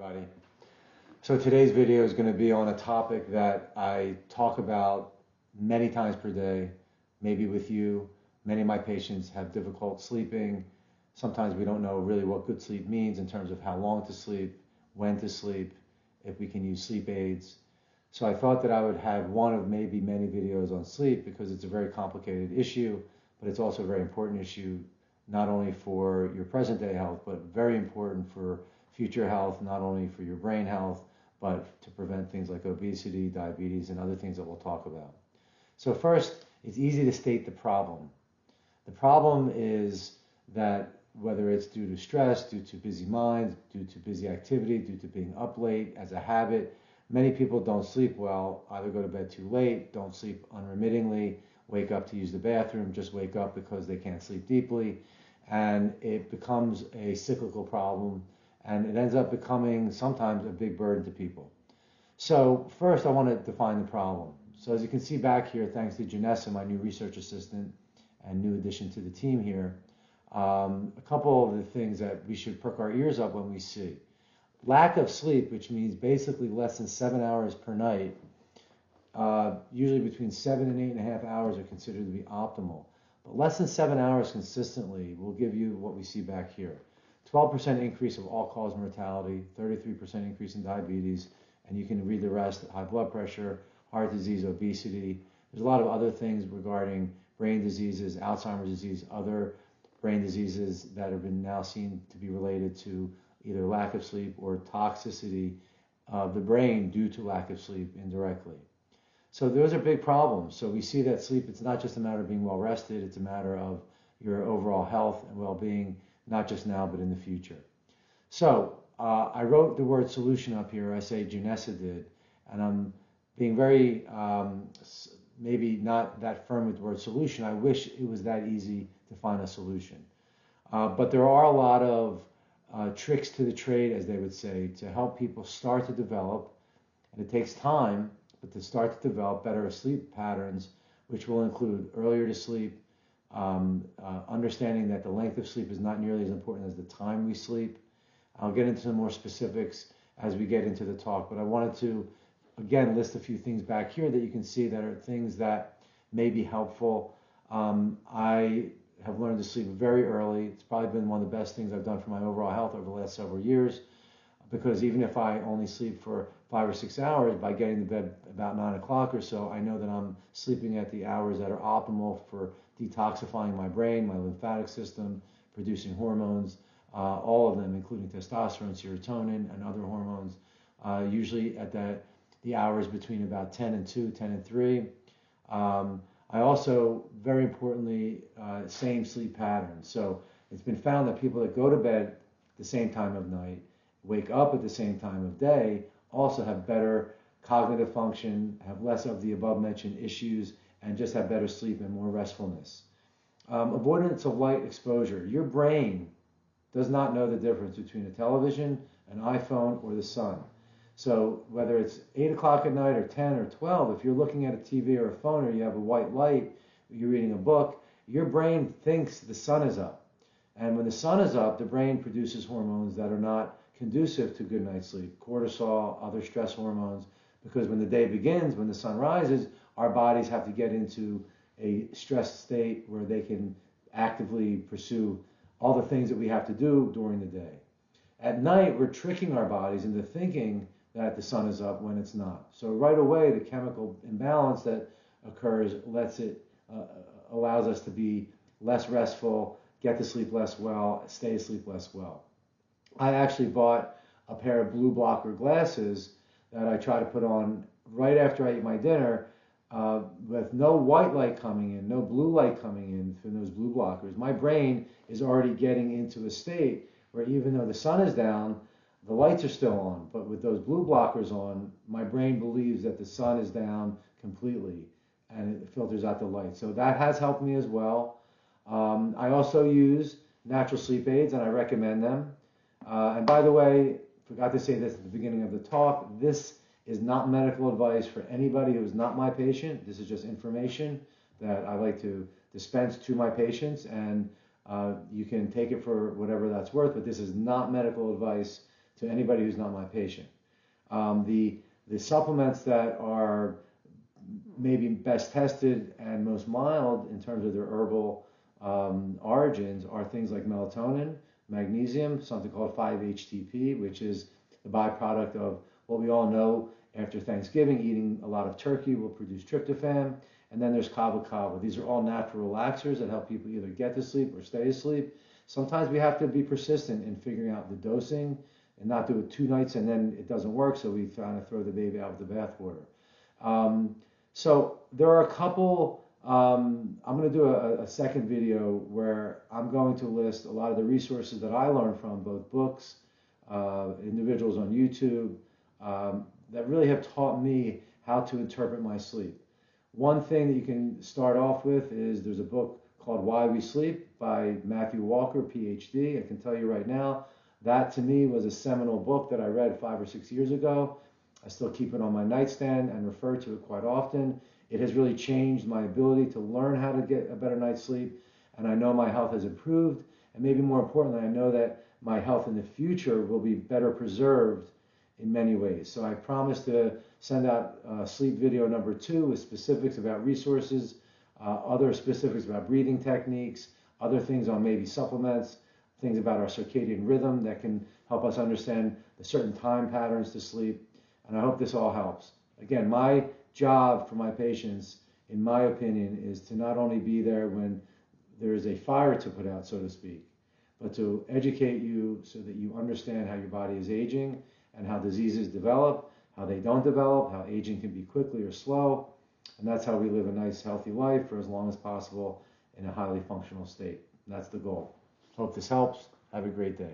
everybody. So today's video is going to be on a topic that I talk about many times per day, maybe with you. Many of my patients have difficult sleeping. Sometimes we don't know really what good sleep means in terms of how long to sleep, when to sleep, if we can use sleep aids. So I thought that I would have one of maybe many videos on sleep because it's a very complicated issue, but it's also a very important issue, not only for your present day health, but very important for future health, not only for your brain health, but to prevent things like obesity, diabetes, and other things that we'll talk about. So first, it's easy to state the problem. The problem is that whether it's due to stress, due to busy minds, due to busy activity, due to being up late as a habit, many people don't sleep well, either go to bed too late, don't sleep unremittingly, wake up to use the bathroom, just wake up because they can't sleep deeply, and it becomes a cyclical problem, and it ends up becoming sometimes a big burden to people. So first I want to define the problem. So as you can see back here, thanks to Janessa, my new research assistant and new addition to the team here, a couple of the things that we should perk our ears up when we see. Lack of sleep, which means basically less than 7 hours per night, usually between 7 and 8.5 hours are considered to be optimal. But less than 7 hours consistently will give you what we see back here. 12% increase of all-cause mortality, 33% increase in diabetes, and you can read the rest: high blood pressure, heart disease, obesity. There's a lot of other things regarding brain diseases, Alzheimer's disease, other brain diseases that have been now seen to be related to either lack of sleep or toxicity of the brain due to lack of sleep indirectly. So those are big problems. So we see that sleep, it's not just a matter of being well rested, it's a matter of your overall health and well-being, not just now, but in the future. So I wrote the word solution up here. I say Janessa did, and I'm being very, maybe not that firm with the word solution. I wish it was that easy to find a solution. But there are a lot of tricks to the trade, as they would say, to help people start to develop, and it takes time, but to start to develop better sleep patterns, which will include earlier to sleep, understanding that the length of sleep is not nearly as important as the time we sleep. I'll get into some more specifics as we get into the talk, but I wanted to, again, list a few things back here that you can see that are things that may be helpful. I have learned to sleep very early. It's probably been one of the best things I've done for my overall health over the last several years, because even if I only sleep for 5 or 6 hours, by getting to bed about 9 o'clock or so, I know that I'm sleeping at the hours that are optimal for detoxifying my brain, my lymphatic system, producing hormones, all of them, including testosterone, serotonin, and other hormones, usually at the hours between about 10 and 2, 10 and 3. I also, very importantly, same sleep pattern. So it's been found that people that go to bed at the same time of night, wake up at the same time of day, also have better cognitive function, have less of the above mentioned issues, and just have better sleep and more restfulness. Avoidance of light exposure. Your brain does not know the difference between a television, an iPhone, or the sun. So whether it's 8 o'clock at night or 10 or 12, if you're looking at a TV or a phone, or you have a white light, you're reading a book, your brain thinks the sun is up. And when the sun is up, the brain produces hormones that are not conducive to good night's sleep: cortisol, other stress hormones, because when the day begins, when the sun rises, our bodies have to get into a stressed state where they can actively pursue all the things that we have to do during the day. At night, we're tricking our bodies into thinking that the sun is up when it's not. So right away, the chemical imbalance that occurs allows us to be less restful, get to sleep less well, stay asleep less well. I actually bought a pair of blue blocker glasses that I try to put on right after I eat my dinner, with no white light coming in, no blue light coming in from those blue blockers. My brain is already getting into a state where even though the sun is down, the lights are still on. But with those blue blockers on, my brain believes that the sun is down completely, and it filters out the light. So that has helped me as well. I also use natural sleep aids, and I recommend them. And by the way, forgot to say this at the beginning of the talk, this is not medical advice for anybody who is not my patient. This is just information that I like to dispense to my patients, and you can take it for whatever that's worth, but this is not medical advice to anybody who's not my patient. The supplements that are maybe best tested and most mild in terms of their herbal origins are things like melatonin, magnesium, something called 5-HTP, which is the byproduct of what we all know after Thanksgiving, eating a lot of turkey will produce tryptophan. And then there's kava kava. These are all natural relaxers that help people either get to sleep or stay asleep. Sometimes we have to be persistent in figuring out the dosing and not do it 2 nights and then it doesn't work, so we kind of throw the baby out with the bathwater. So there are a couple, I'm going to do a second video where I'm going to list a lot of the resources that I learned from, both books, individuals on YouTube, that really have taught me how to interpret my sleep. One thing that you can start off with is there's a book called Why We Sleep by Matthew Walker, PhD. I can tell you right now, that to me was a seminal book that I read 5 or 6 years ago. I still keep it on my nightstand and refer to it quite often. It has really changed my ability to learn how to get a better night's sleep, and I know my health has improved, and maybe more importantly, I know that my health in the future will be better preserved in many ways. So I promise to send out sleep video number 2 with specifics about resources, other specifics about breathing techniques, other things on maybe supplements, things about our circadian rhythm that can help us understand the certain time patterns to sleep. And I hope this all helps. Again, my job for my patients, in my opinion, is to not only be there when there is a fire to put out, so to speak, but to educate you so that you understand how your body is aging and how diseases develop, how they don't develop, how aging can be quickly or slow. And that's how we live a nice, healthy life for as long as possible in a highly functional state. And that's the goal. Hope this helps. Have a great day.